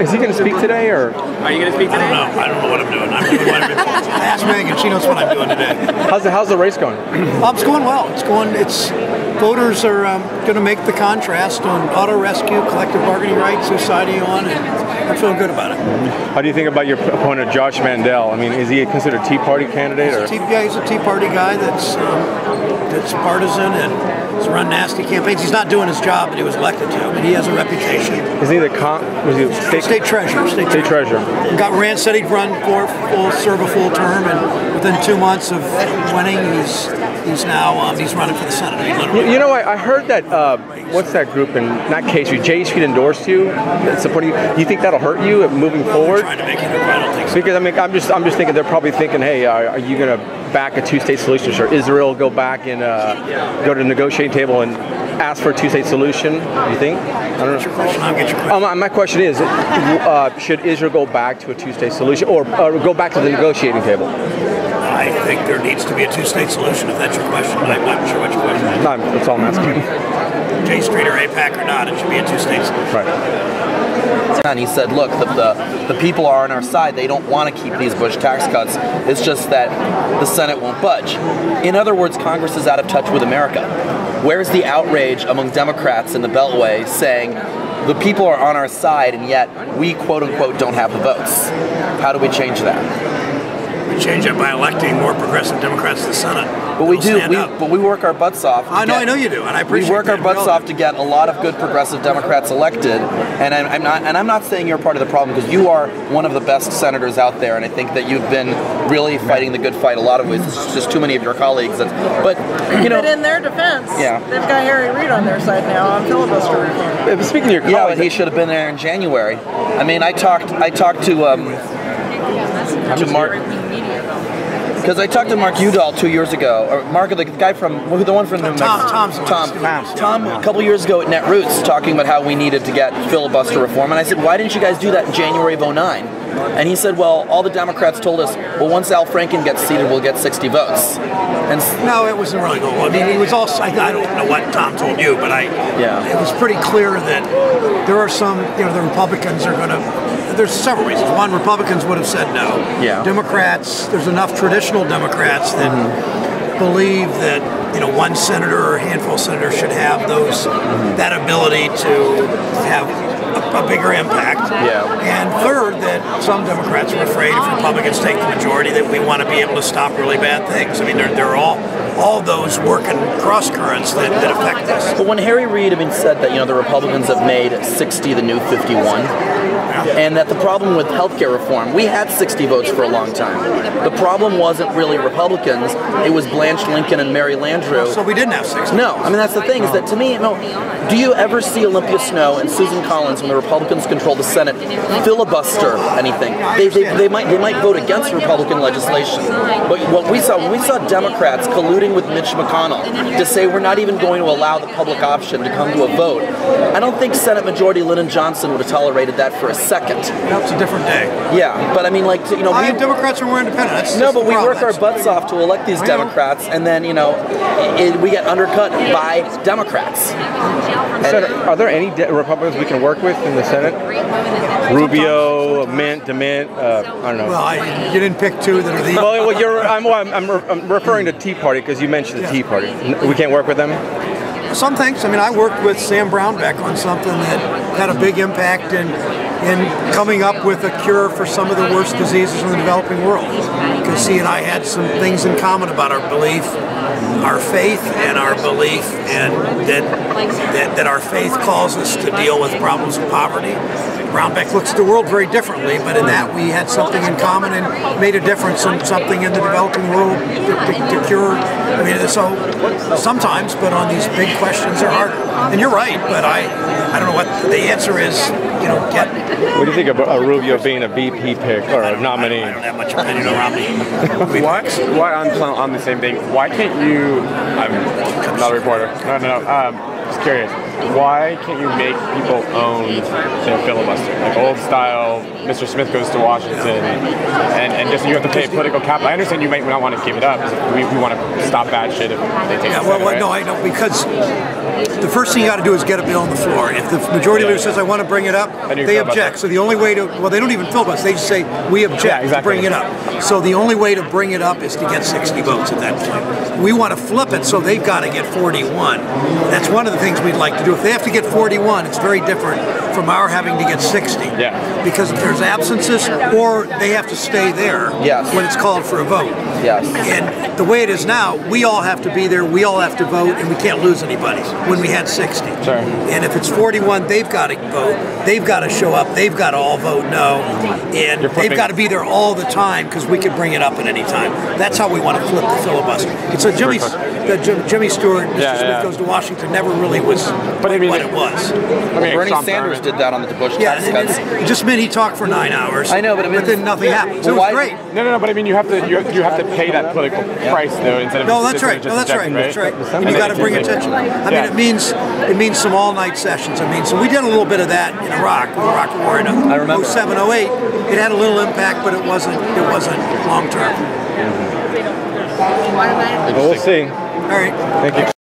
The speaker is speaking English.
Is he going to speak today, or are you going to speak today? I don't know what I'm doing. I'm doing what I've been told. I asked Megan; she knows what I'm doing today. How's the race going? It's going well. Voters are going to make the contrast on auto rescue, collective bargaining rights, society on, and I'm feeling good about it. How do you think about your opponent, Josh Mandel? I mean, is he considered a Tea Party candidate? He's a Tea Party guy that's partisan and has run nasty campaigns. He's not doing his job that he was elected to, but he has a reputation. Is he state treasurer? State treasurer. Said he'd serve a full term, and within 2 months of winning, he's now he's running for the Senate. You know, I heard that what's that group in not K Street? J Street endorsed you, supporting you. Do you think that'll hurt you moving forward? I'm trying to make it. I don't think so. Because I mean, I'm just thinking they're probably thinking, hey, are you going to back a two-state solution? Or Israel go back and go to the negotiating table and ask for a two-state solution? You think? I don't know. What's your question? I'll get your question. My question is, should Israel go back to a two-state solution, or go back to the negotiating table? I think there needs to be a two-state solution, if that's your question. I'm not sure what your question is. No, that's all I'm asking. J Street or APAC or not, it should be a two-state solution. Right. And he said, look, the people are on our side. They don't want to keep these Bush tax cuts. It's just that the Senate won't budge. In other words, Congress is out of touch with America. Where's the outrage among Democrats in the Beltway saying the people are on our side and yet we, quote unquote, don't have the votes? How do we change that? We change it by electing more progressive Democrats to the Senate. But we do. But we work our butts off. I know you do, and I appreciate. We work our butts off to get a lot of good progressive Democrats elected, and I'm not saying you're part of the problem, because you are one of the best senators out there, and I think that you've been really fighting the good fight a lot of ways. It's just too many of your colleagues. But you know, but in their defense, yeah, they've got Harry Reid on their side now on filibuster reform. Speaking of your colleagues, yeah, but he should have been there in January. I mean, I talked to Mark. Because I talked to Mark Udall 2 years ago, or Mark, the guy from, the one from New Mexico. Tom, a couple years ago at Netroots, talking about how we needed to get filibuster reform. And I said, why didn't you guys do that in January of '09? And he said, well, all the Democrats told us, well, once Al Franken gets seated, we'll get 60 votes. And no, it wasn't really good. I mean, it was also, I don't know what Tom told you, but it was pretty clear that there are some, the Republicans are going to, there's several reasons. One, Republicans would have said no. Yeah. Democrats, there's enough traditional Democrats that believe that one senator or a handful of senators should have that ability to have a bigger impact. Yeah. And third, that some Democrats are afraid if Republicans take the majority that we want to be able to stop really bad things. I mean, there are all those working cross currents that affect this. But when Harry Reid said that the Republicans have made 60 the new 51, and that the problem with healthcare reform, we had 60 votes for a long time. The problem wasn't really Republicans; it was Blanche Lincoln and Mary Landrieu. So we didn't have 60. No, I mean that's the thing. Is that to me, do you ever see Olympia Snowe and Susan Collins, when the Republicans control the Senate, filibuster anything? They might vote against Republican legislation. But what we saw when we saw Democrats colluding with Mitch McConnell to say we're not even going to allow the public option to come to a vote, I don't think Senate Majority Lyndon Johnson would have tolerated that for a second. That's a different day. Yeah, but I mean, Democrats are more independent. But we work our butts off to elect these Democrats, and then we get undercut by Democrats. Senator, are there any Republicans we can work with in the Senate? Rubio, DeMint, I don't know. Well, you didn't pick two that are the. I'm referring to Tea Party because you mentioned the Tea Party. We can't work with them. Some things. I mean, I worked with Sam Brownback on something that had a big impact in coming up with a cure for some of the worst diseases in the developing world. Because he and I had some things in common about our belief, our faith, and our belief, and that our faith calls us to deal with problems of poverty. Brownback looks at the world very differently, but in that we had something in common and made a difference in something in the developing world to cure. I mean, so sometimes, but on these big questions are harder. And you're right, but I don't know what the answer is. What do you think of Rubio being a VP pick or a nominee? I don't have much opinion on Romney. Why on the same thing? Why can't you? I'm not a reporter. No. Just curious. why can't you make people own their filibuster? Like old style, Mr. Smith goes to Washington, and just you have to pay political capital. I understand you might not want to give it up. We want to stop bad shit if they take it. Well, right? no, I know, because the first thing you got to do is get a bill on the floor. If the majority leader says, I want to bring it up, they object. So the only way to, well, they don't even filibuster. They just say, we object to bring it up. So the only way to bring it up is to get 60 votes at that point. We want to flip it, so they've got to get 41. That's one of the things we'd like to do. If they have to get 41, it's very different from our having to get 60. Yeah. Because if there's absences, or they have to stay there when it's called for a vote. Yes. And the way it is now, we all have to be there, we all have to vote, and we can't lose anybody when we had 60. Sure. And if it's 41, they've got to vote, they've got to show up, they've got to all vote no, and they've got to be there all the time because we can bring it up at any time. That's how we want to flip the filibuster. It's a Jimmy Stewart, Mr. Smith goes to Washington never really was what it was. Bernie Sanders did that on the Bush tax cuts. It just meant he talked for 9 hours. I know, but then nothing happened. So it was great. No, but I mean, you have to pay that political price though instead of that's right. That's right. And you got to bring attention. I mean, it means some all-night sessions. I mean, so we did a little bit of that in Iraq, the Iraq War in 07, 08. It had a little impact, but it wasn't long term. Well, we'll see. All right. Thank you.